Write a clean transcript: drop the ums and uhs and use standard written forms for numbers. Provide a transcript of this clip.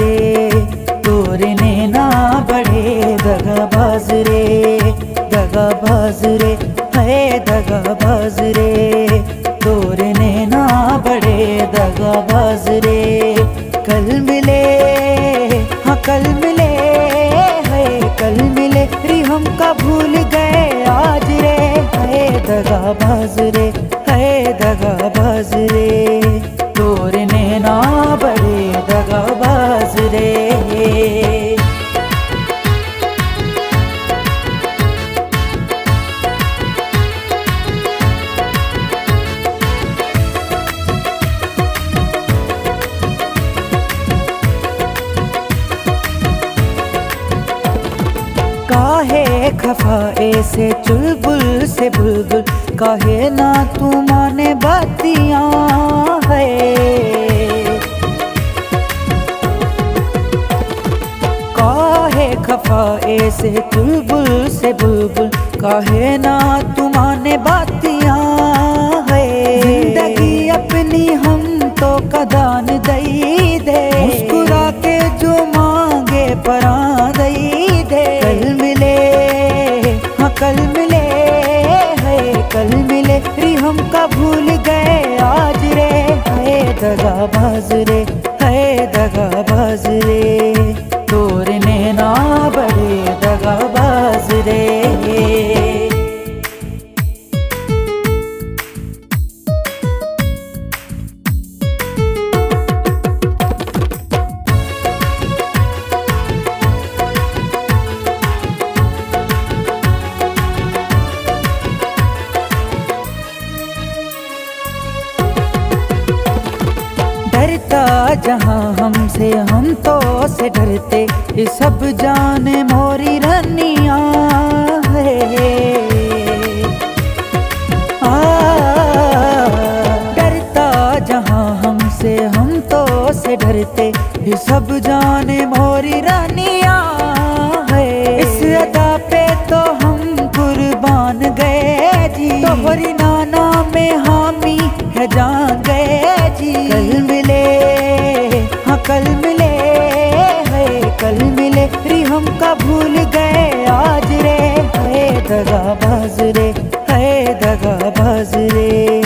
रे, तोरे नैना बड़े दगाबाज रे, दगाबाज रे, है दगाबाज रे, तोरे नैना बड़े दगाबाज रे। कल मिले, हाँ कल मिले, है कल मिले री हमका भूल गए आज रे, है दगाबाज रे, है दगाबाज रे, तोरे नैना बड़े दगाबाज रे। काहे खफा ऐसे चुलबुल से बुलबुल, काहे ना तू माने बातियां है। काहे खफा ऐसे चुलबुल से बुलबुल, काहे ना तू माने बातियां है। जिंदगी अपनी हम तो कदान दई दे, मुस्कुरा के जो मांगे परां दई दे। कल मिले, हाँ कल मिले, है कल मिले री हमका भूल गए आज रे, है दगाबाज रे, है दगाबाज रे, तोरे नैना बड़े दगाबाज रे। डरता जहाँ हमसे हम तो से डरते, ये सब जाने मोरी रनिया है। डरता जहाँ हमसे हम तो से डरते, ये सब जाने मोरी रनिया है। इस अदा पे तो हम कुर्बान गए जी, तोहरी नाना में हामी है जान गए जी। कल मिले, हाँ कल मिले, है कल मिले री हमका भूल गए आज रे, है दगाबाज रे, है दगाबाज रे।